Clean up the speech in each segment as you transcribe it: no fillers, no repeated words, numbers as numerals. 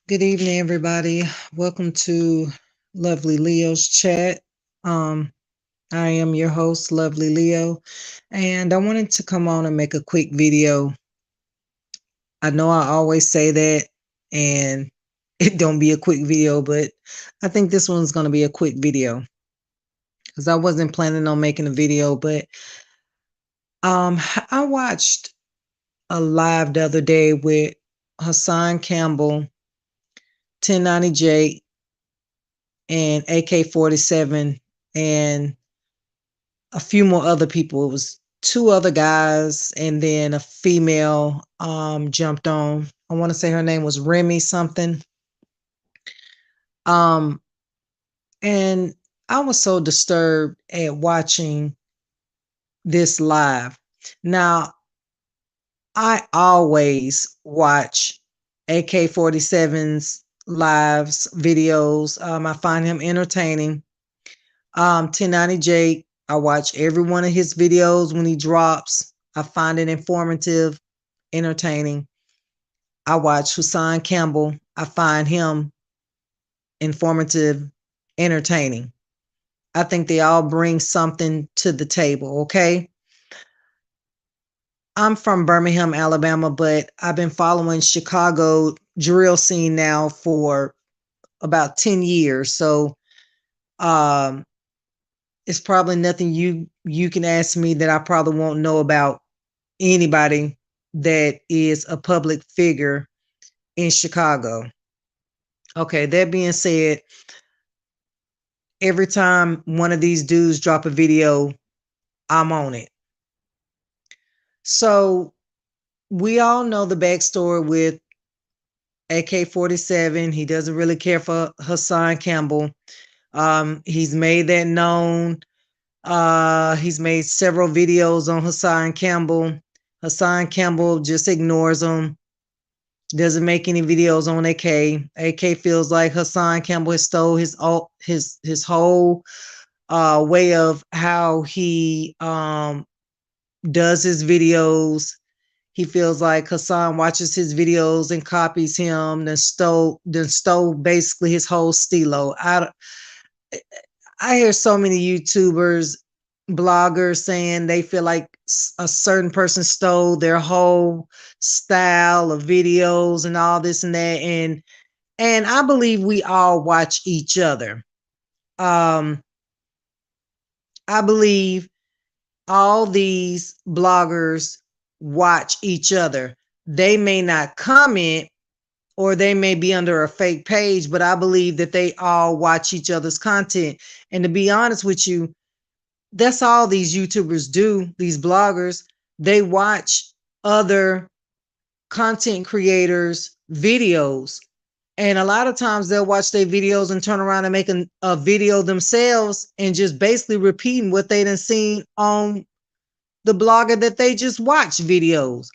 Good evening, everybody. Welcome to Lovely Leo's chat. Um, I am your host, Lovely Leo, and I wanted to come on and make a quick video. I know I always say that, and it don't be a quick video, but I think this one's going to be a quick video because I wasn't planning on making a video, but um, I watched a live the other day with Hassan Campbell, 1090J, and AK-47 and a few more other people. It was two other guys and then a female jumped on. I want to say her name was Remy something. Um and I was so disturbed at watching this live. Now, I always watch AK-47's lives videos. I find him entertaining. 1090 Jake, I watch every one of his videos when he drops. I find it informative, entertaining. I watch Hassan Campbell. I find him informative, entertaining. I think they all bring something to the table, okay? I'm from Birmingham, Alabama, but I've been following Chicago drill scene now for about 10 years. So um it's probably nothing you can ask me that I probably won't know about anybody that is a public figure in Chicago. Okay, that being said, every time one of these dudes drop a video, I'm on it. So we all know the backstory with AK-47. He doesn't really care for Hassan Campbell. He's made that known. He's made several videos on Hassan Campbell. Hassan Campbell just ignores him. Doesn't make any videos on AK. AK feels like Hassan Campbell has stole his whole way of how he does his videos. He feels like Hassan watches his videos and copies him, then stole basically his whole stilo. I hear so many YouTubers, bloggers saying they feel like a certain person stole their whole style of videos and all this and that. And I believe we all watch each other. Um, I believe all these bloggers watch each other. They may not comment or they may be under a fake page, but I believe that they all watch each other's content. And to be honest with you, that's all these YouTubers do, these bloggers. They watch other content creators' videos. And a lot of times they'll watch their videos and turn around and make a video themselves and just basically repeating what they done seen on the blogger that they just watched videos.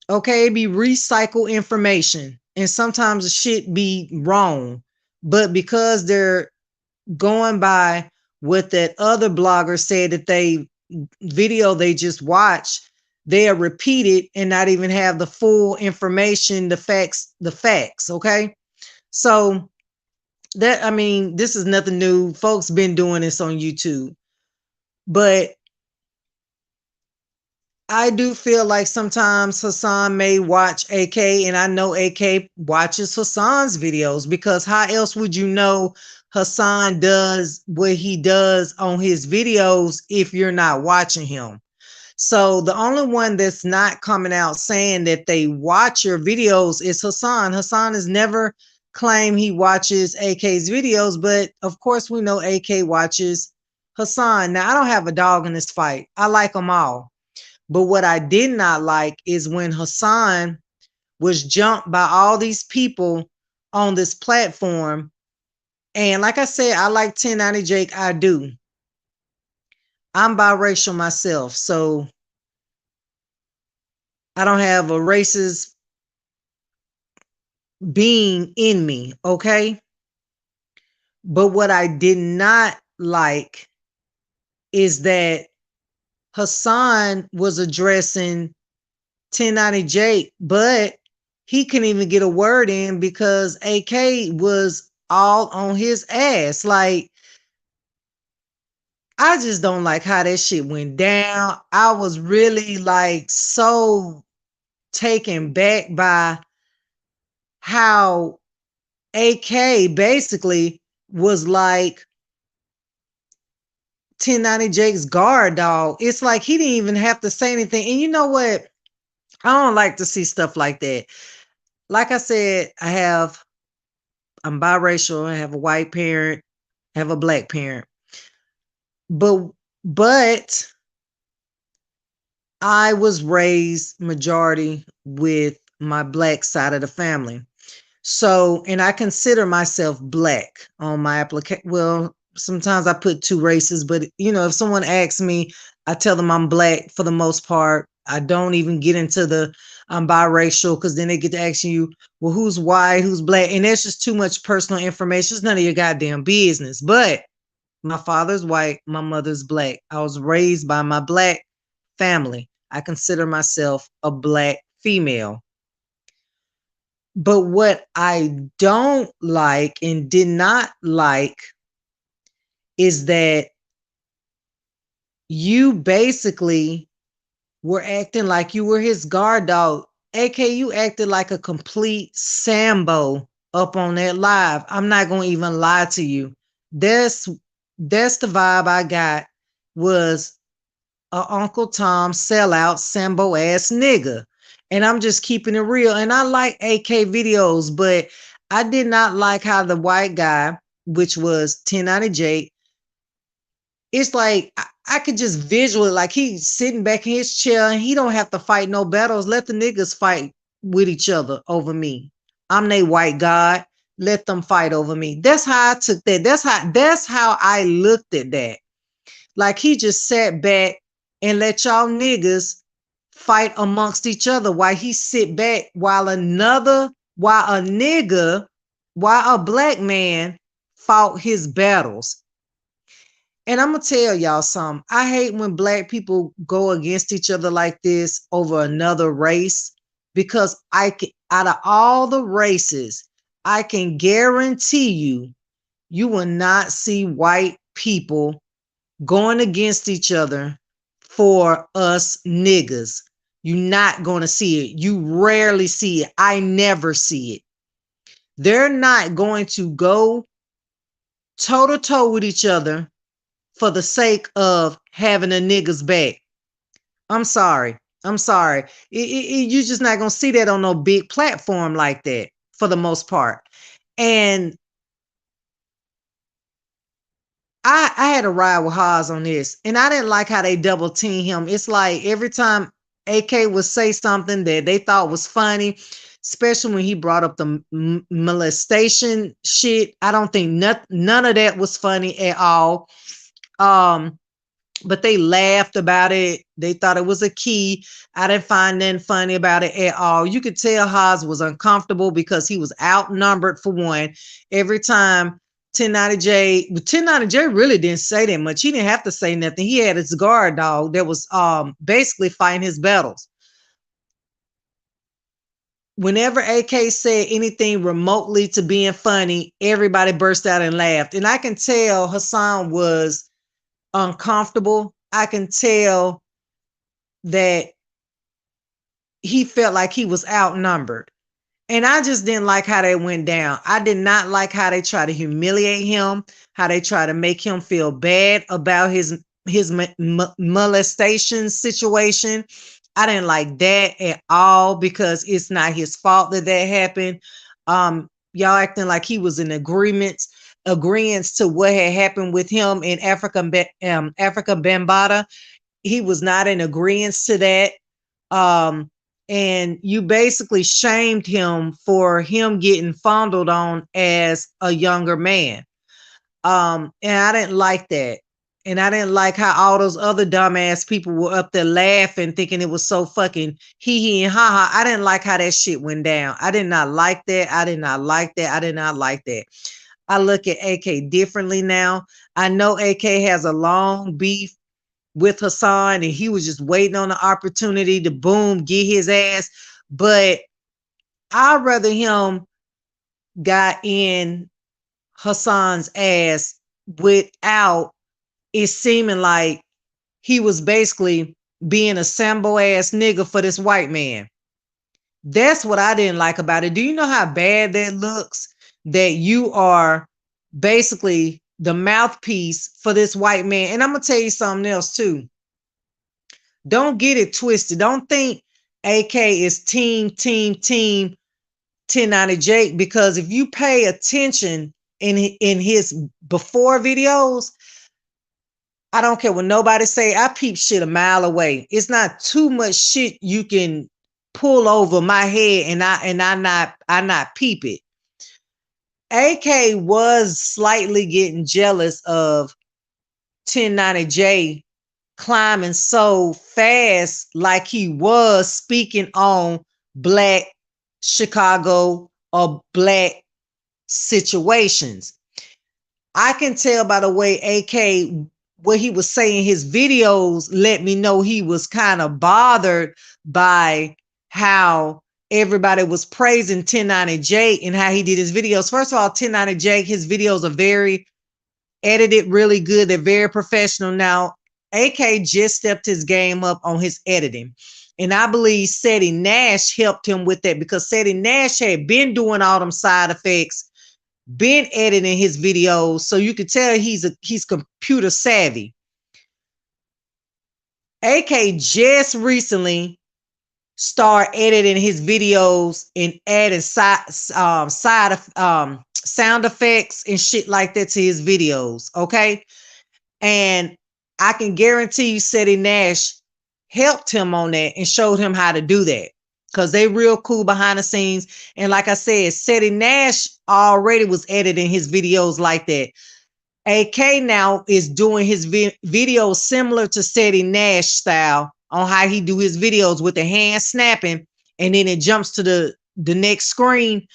Okay, it be recycled information. And sometimes the shit be wrong. But because they're going by what that other blogger said that they video they just watched, they'll repeat it and not even have the full information, the facts. Okay. So that, I mean, this is nothing new. Folks been doing this on YouTube. But I do feel like sometimes Hassan may watch AK, and I know AK watches Hassan's videos because how else would you know Hassan does what he does on his videos if you're not watching him? So the only one that's not coming out saying that they watch your videos is Hassan. Hassan has never claimed he watches AK's videos, but of course we know AK watches Hassan. Now I don't have a dog in this fight. I like them all. But what I did not like is when Hassan was jumped by all these people on this platform. And like I said, I like 1090 Jake. I do. I'm biracial myself. So I don't have a racist being in me. Okay. But what I did not like is that Hassan was addressing 1090 Jake, but he couldn't even get a word in because AK was all on his ass. Like, I just don't like how that shit went down. I was really like so taken back by how AK basically was like 1090 Jake's guard dog. It's like he didn't even have to say anything. And you know what? I don't like to see stuff like that. Like I said, I'm biracial. I have a white parent, I have a black parent. But I was raised majority with my black side of the family. So, and I consider myself black on my application. Well, sometimes I put two races, but if someone asks me, I tell them I'm black for the most part. I don't even get into the I'm biracial because then they get to asking you, well, who's white, who's black? And that's just too much personal information. It's none of your goddamn business. But my father's white, my mother's black. I was raised by my black family. I consider myself a black female. But what I don't like and did not like is that you basically were acting like you were his guard dog. AK, you acted like a complete Sambo up on that live. I'm not going to even lie to you. That's the vibe I got, was a Uncle Tom sellout Sambo ass nigga. And I'm just keeping it real. And I like AK videos, but I did not like how the white guy, which was 1090 Jake, it's like I could just visually, like, he's sitting back in his chair and he don't have to fight no battles. Let the niggas fight with each other over me. I'm they white god. Let them fight over me. That's how I took that. That's how I looked at that. Like, he just sat back and let y'all niggas fight amongst each other while he sit back while a nigga, while a black man fought his battles. And I'm gonna tell y'all something. I hate when black people go against each other like this over another race, because out of all the races, I can guarantee you will not see white people going against each other for us niggas. You're not going to see it. You rarely see it. I never see it. They're not going to go toe to toe with each other for the sake of having a nigga's back. I'm sorry. I'm sorry. You're just not going to see that on no big platform like that for the most part. And I had a ride with Haas on this, and I didn't like how they double team him. It's like every time AK would say something that they thought was funny, especially when he brought up the molestation shit. I don't think none of that was funny at all. But they laughed about it. They thought it was a key. I didn't find nothing funny about it at all. You could tell Haas was uncomfortable because he was outnumbered for one. Every time 1090J really didn't say that much. He didn't have to say nothing. He had his guard dog that was basically fighting his battles. Whenever AK said anything remotely to being funny, everybody burst out and laughed. And I can tell Hassan was uncomfortable. I can tell that he felt like he was outnumbered. And I just didn't like how they went down. I did not like how they try to humiliate him, how they try to make him feel bad about his molestation situation. I didn't like that at all, because it's not his fault that happened. Y'all acting like he was in agreements to what had happened with him in Africa Bambaataa. He was not in agreement to that. And you basically shamed him for him getting fondled on as a younger man. And I didn't like that. And I didn't like how all those other dumbass people were up there laughing, thinking it was so fucking hee and ha ha. I didn't like how that shit went down. I did not like that. I did not like that. I did not like that. I look at AK differently now. I know AK has a long beef with Hassan, and he was just waiting on the opportunity to boom, get his ass. But I'd rather him got in Hassan's ass without it seeming like he was basically being a Sambo ass nigga for this white man. That's what I didn't like about it. Do you know how bad that looks? That you are basically the mouthpiece for this white man. And I'm gonna tell you something else too. Don't get it twisted. Don't think AK is team 1090 Jake, because if you pay attention in his before videos, I don't care what nobody say. I peep shit a mile away. It's not too much shit you can pull over my head and I not peep it. AK was slightly getting jealous of 1090J climbing so fast, like he was speaking on Black Chicago or Black situations. I can tell by the way AK, what he was saying, his videos let me know he was kind of bothered by how everybody was praising 1090J and how he did his videos. First of all, 1090J, his videos are very edited really good. They're very professional. Now, AK just stepped his game up on his editing. And I believe Seti Nash helped him with that, because Seti Nash had been doing all them side effects, been editing his videos, so you could tell he's computer savvy. AK just recently started editing his videos and adding sound effects and shit like that to his videos. Okay, and I can guarantee you, Seti Nash helped him on that and showed him how to do that, because they real cool behind the scenes. And like I said, Seti Nash already was editing his videos like that. AK now is doing his videos similar to Seti Nash style on how he do his videos, with the hand snapping and then it jumps to the next screen.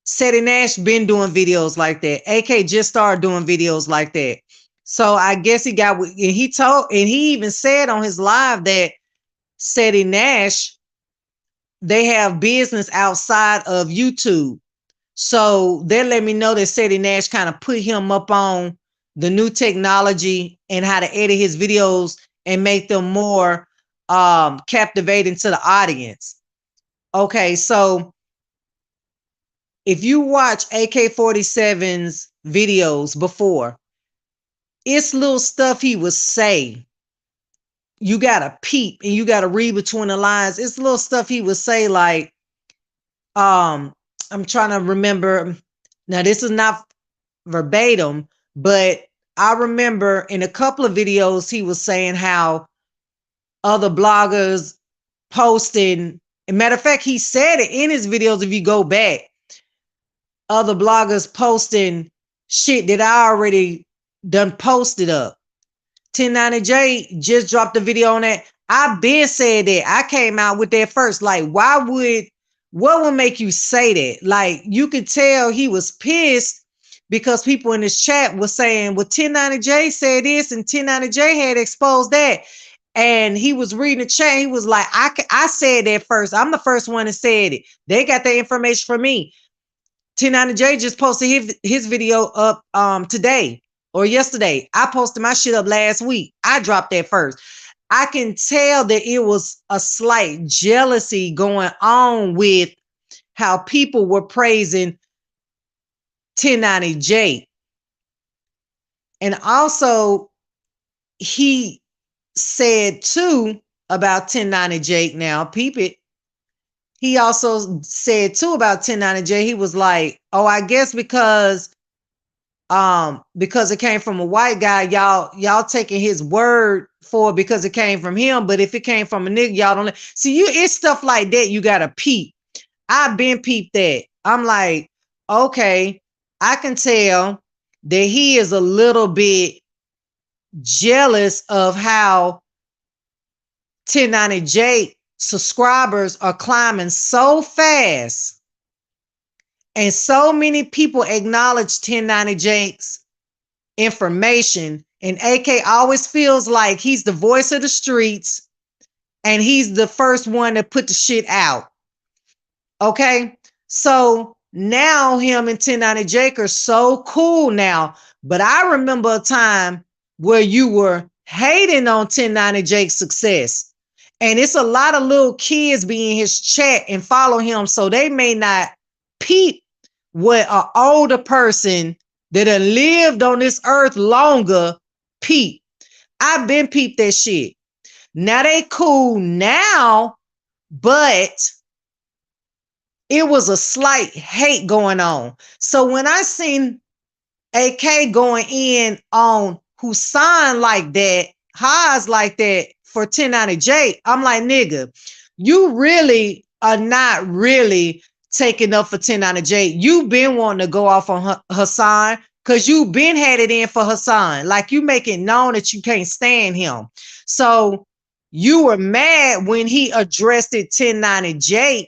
Seti Nash been doing videos like that. AK just started doing videos like that. So I guess he got, and he even said on his live that Seti Nash, they have business outside of YouTube. So they let me know that Seti Nash kind of put him up on the new technology and how to edit his videos and make them more captivating to the audience. Okay, so if you watch AK-47's videos before, it's little stuff he would say. You gotta peep and you gotta read between the lines. It's little stuff he would say, like, I'm trying to remember. Now, this is not verbatim, but I remember in a couple of videos he was saying how other bloggers posting, and matter of fact, he said it in his videos, if you go back, other bloggers posting shit that I already done posted up. 1090J just dropped a video on that. I've been said that. I came out with that first. Like, what would make you say that? Like, you could tell he was pissed because people in his chat were saying, well, 1090J said this and 1090J had exposed that. And he was reading the chat. He was like, I said that first. I'm the first one that said it. They got the information from me. 1090J just posted his video up today or yesterday. I posted my shit up last week. I dropped that first. I can tell that it was a slight jealousy going on with how people were praising 1090J. And also, he said too about 1090J, now peep it. He also said too about 1090J, he was like, oh, I guess because it came from a white guy, y'all taking his word for it because it came from him. But if it came from a nigga, y'all don't see. It's stuff like that you gotta peep. I've been peeped that. I'm like, okay, I can tell that he is a little bit jealous of how 1090J subscribers are climbing so fast, and so many people acknowledge 1090J's information, and AK always feels like he's the voice of the streets and he's the first one to put the shit out. Okay. So now him and 1090 Jake are so cool now. But I remember a time where you were hating on 1090 Jake's success. And it's a lot of little kids be in his chat and follow him. So they may not peep what an older person that have lived on this earth longer peep. I've been peeped that shit. Now they cool now, but it was a slight hate going on. So when I seen AK going in on Hassan like that, Haas like that for 1090J, I'm like, nigga, you really are not really taking up for 1090J. You've been wanting to go off on Hassan because you've been had it in for Hassan. Like you make it known that you can't stand him. So you were mad when he addressed it 1090J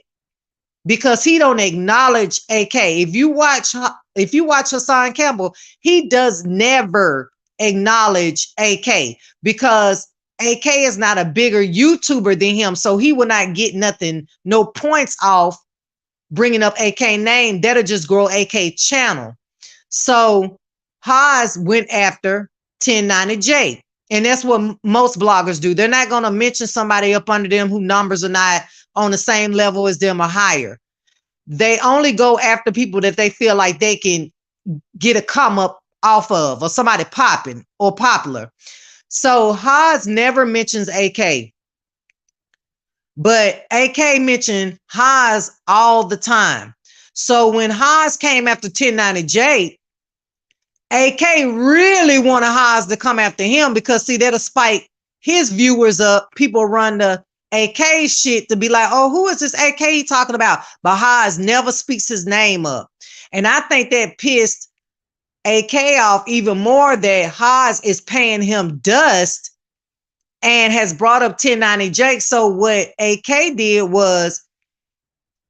because he don't acknowledge AK. If you watch Hassan Campbell, he does never acknowledge AK because AK is not a bigger YouTuber than him, so he will not get nothing, no points off bringing up AK name. That'll just grow AK channel. So Haas went after 1090J. And that's what most bloggers do. They're not going to mention somebody up under them who numbers are not on the same level as them or higher. They only go after people that they feel like they can get a come up off of or somebody popping or popular. So Haas never mentions AK, but AK mentioned Haas all the time. So when Haas came after 1090J, AK really wanted Haas to come after him because see, that'll spike his viewers up. People run the AK shit to be like, oh, who is this AK talking about? But Haas never speaks his name up. And I think that pissed AK off even more that Haas is paying him dust and has brought up 1090 Jake. So what AK did was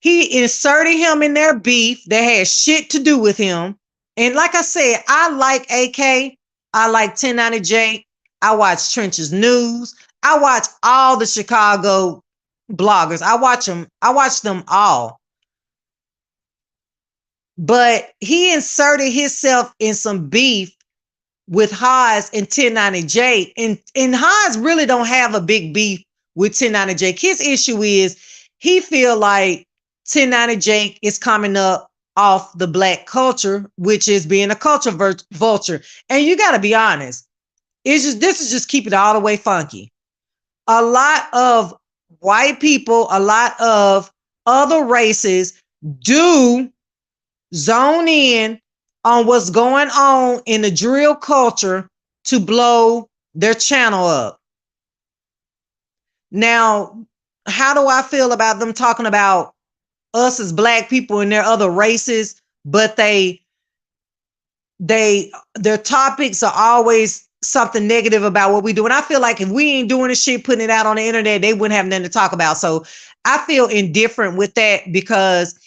he inserted him in their beef that had shit to do with him. And like I said, I like AK. I like 1090J. I watch Trenches News. I watch all the Chicago bloggers. I watch them. I watch them all. But he inserted himself in some beef with Haas and 1090J. And Haas really don't have a big beef with 1090J. His issue is he feel like 1090J is coming up off the black culture, which is being a culture vulture. And you got to be honest. This is just keep it all the way funky. A lot of white people, a lot of other races do zone in on what's going on in the drill culture to blow their channel up. Now, how do I feel about them talking about us as black people and their other races, but their topics are always something negative about what we do. And I feel like if we ain't doing this shit, putting it out on the internet, they wouldn't have nothing to talk about. So I feel indifferent with that because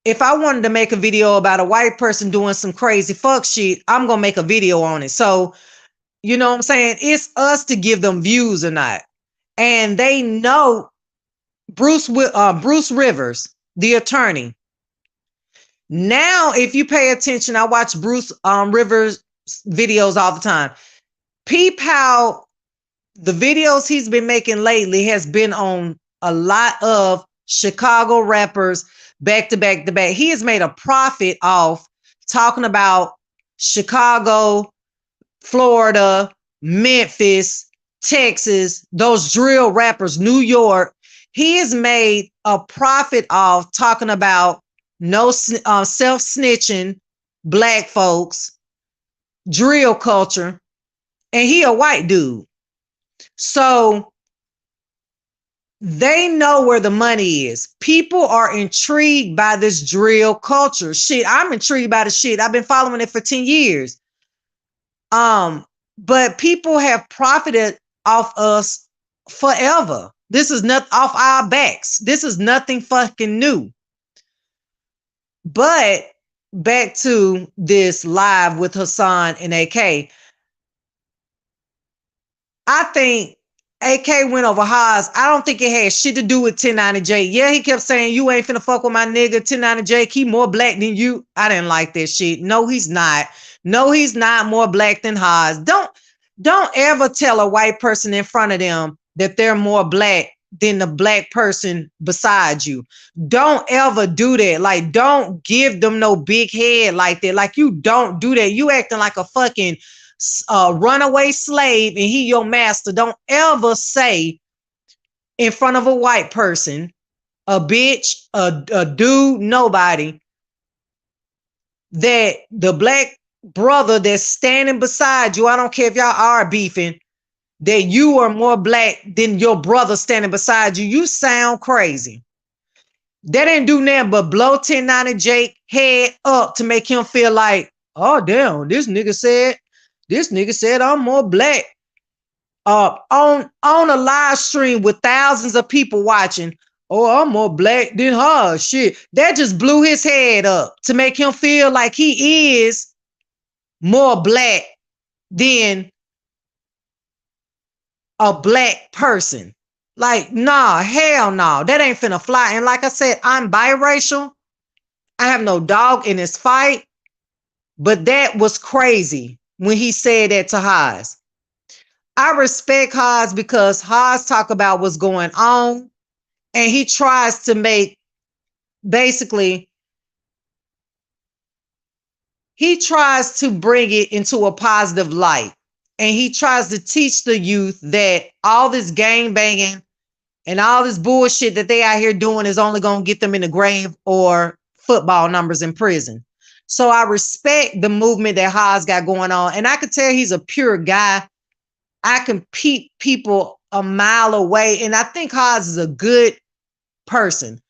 if I wanted to make a video about a white person doing some crazy fuck shit, I'm going to make a video on it. So, you know what I'm saying? It's us to give them views or not. And they know Bruce Rivers, the attorney. Now, if you pay attention, I watch Bruce Rivers videos all the time. Peep how the videos he's been making lately has been on a lot of Chicago rappers back to back to back. He has made a profit off talking about Chicago, Florida, Memphis, Texas, those drill rappers, New York. He has made a profit off talking about no self-snitching black folks, drill culture, and he a white dude. So they know where the money is. People are intrigued by this drill culture. Shit, I'm intrigued by the shit. I've been following it for 10 years. But people have profited off us forever. This is not off our backs. This is nothing fucking new. But back to this live with Hassan and AK. I think AK went over Haas. I don't think it had shit to do with 1090J. Yeah, he kept saying, you ain't finna fuck with my nigga 1090J. He more black than you. I didn't like that shit. No, he's not. No, he's not more black than Haas. Don't ever tell a white person in front of them that they're more black than the black person beside you. Don't ever do that. Like, don't give them no big head like that. Like, you don't do that. You acting like a fucking runaway slave and he your master. Don't ever say in front of a white person, a bitch, a dude, nobody, that the black brother that's standing beside you, I don't care if y'all are beefing, that you are more black than your brother standing beside you. You sound crazy. That didn't do nothing but blow 1090 Jake head up to make him feel like, oh damn, this nigga said I'm more black. On a live stream with thousands of people watching. Oh, I'm more black than her. Shit. That just blew his head up to make him feel like he is more black than a black person. Like, nah, hell no. That ain't finna fly. And like I said, I'm biracial. I have no dog in this fight. But that was crazy when he said that to Haas. I respect Haas because Haas talk about what's going on. And he tries to make, basically, he tries to bring it into a positive light. And he tries to teach the youth that all this gang banging and all this bullshit that they out here doing is only going to get them in the grave or football numbers in prison. So I respect the movement that Haas got going on. And I could tell he's a pure guy. I can peep people a mile away. And I think Haas is a good person.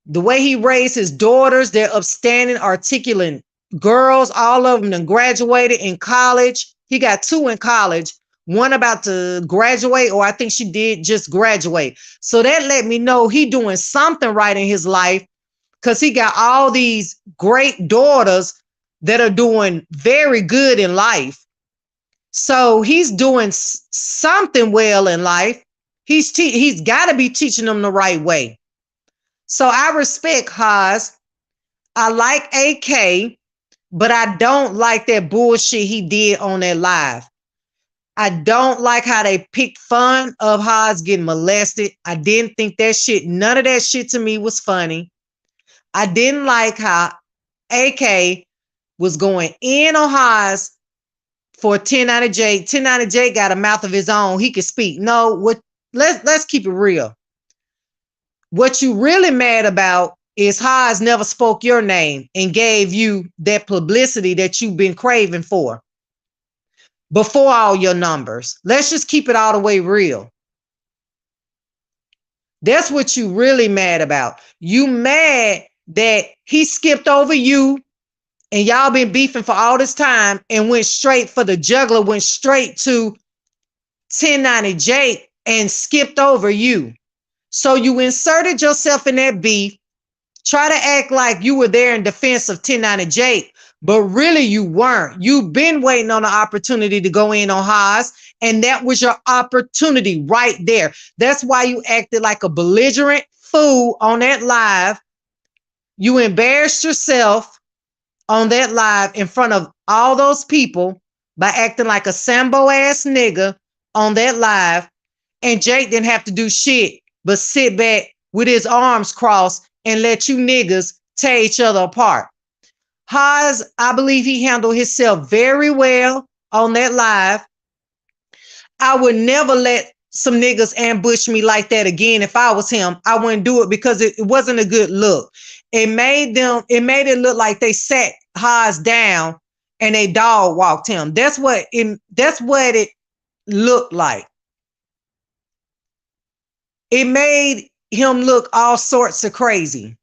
The way he raised his daughters, they're upstanding, articulate girls. All of them graduated in college. He got 2 in college, one about to graduate, or I think she did just graduate. So that let me know he doing something right in his life because he got all these great daughters that are doing very good in life. So he's doing something well in life. He's got to be teaching them the right way. So I respect Haas. I like AK, but I don't like that bullshit he did on that live. I don't like how they picked fun of Haas getting molested. I didn't think that shit, none of that shit to me was funny. I didn't like how AK was going in on Haas for 1090J. 1090J got a mouth of his own. He could speak. No, let's keep it real. What you really mad about is Haas never spoke your name and gave you that publicity that you've been craving for before all your numbers. Let's just keep it all the way real. That's what you really mad about. You mad that he skipped over you and y'all been beefing for all this time and went straight for the juggler, went straight to 1090J and skipped over you. So you inserted yourself in that beef, try to act like you were there in defense of 1090J, but really you weren't. You've been waiting on an opportunity to go in on Haas, and that was your opportunity right there. That's why you acted like a belligerent fool on that live. You embarrassed yourself on that live in front of all those people by acting like a Sambo ass nigga on that live. And Jake didn't have to do shit but sit back with his arms crossed and let you niggas tear each other apart. Haas, I believe he handled himself very well on that live. I would never let some niggas ambush me like that again. If I was him, I wouldn't do it because it wasn't a good look. It made it look like they sat Haas down and they dog walked him. That's what it looked like. It made him look all sorts of crazy.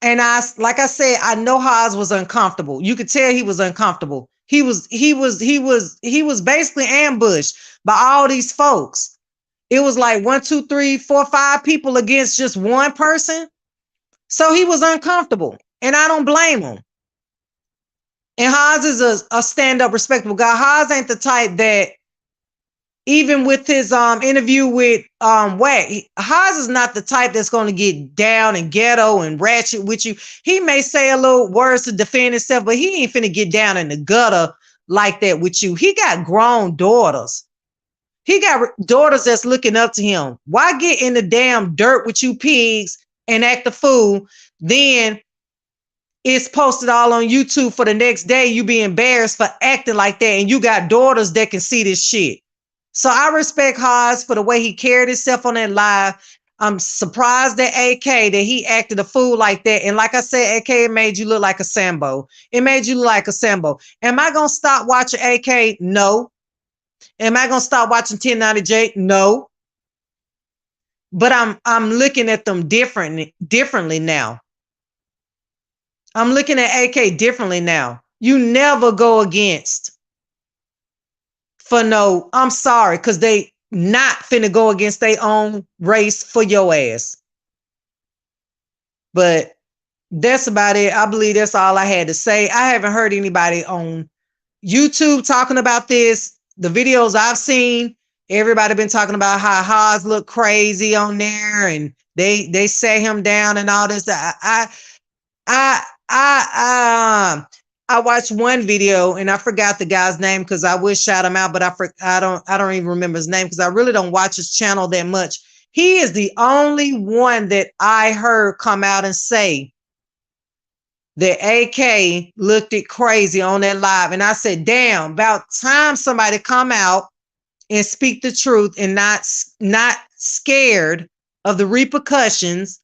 And like I said, I know Haas was uncomfortable. You could tell he was uncomfortable. He was basically ambushed by all these folks. It was like 1, 2, 3, 4, 5 people against just one person. So he was uncomfortable, and I don't blame him. And Haas is a stand-up, respectable guy. Haas ain't the type that Even with his interview with Wack, Haas is not the type that's going to get down and ghetto and ratchet with you. He may say a little words to defend himself, but he ain't finna get down in the gutter like that with you. He got grown daughters. He got daughters that's looking up to him. Why get in the damn dirt with you pigs and act a fool? Then it's posted all on YouTube for the next day. You be embarrassed for acting like that, and you got daughters that can see this shit. So I respect Haas for the way he carried himself on that live. I'm surprised at AK that he acted a fool like that. And like I said, AK, it made you look like a Sambo. It made you look like a Sambo. Am I going to stop watching AK? No. Am I going to stop watching 1090J? No. But I'm looking at them differently now. I'm looking at AK differently now. You never go against for no, I'm sorry, because they not finna go against their own race for your ass. But that's about it. I believe that's all I had to say. I haven't heard anybody on YouTube talking about this. The videos I've seen, everybody been talking about how Haas look crazy on there and they set him down and all this. I watched one video and I forgot the guy's name because I would shout him out, but I don't even remember his name because I really don't watch his channel that much. He is the only one that I heard come out and say that AK looked it crazy on that live. And I said, damn, about time somebody come out and speak the truth and not scared of the repercussions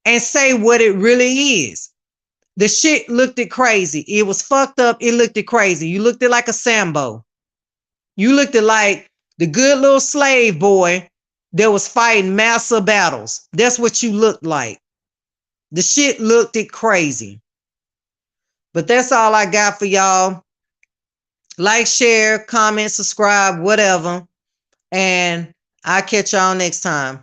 and say what it really is. The shit looked it crazy. It was fucked up. It looked it crazy. You looked it like a Sambo. You looked it like the good little slave boy that was fighting massive battles. That's what you looked like. The shit looked it crazy. But that's all I got for y'all. Like, share, comment, subscribe, whatever. And I'll catch y'all next time.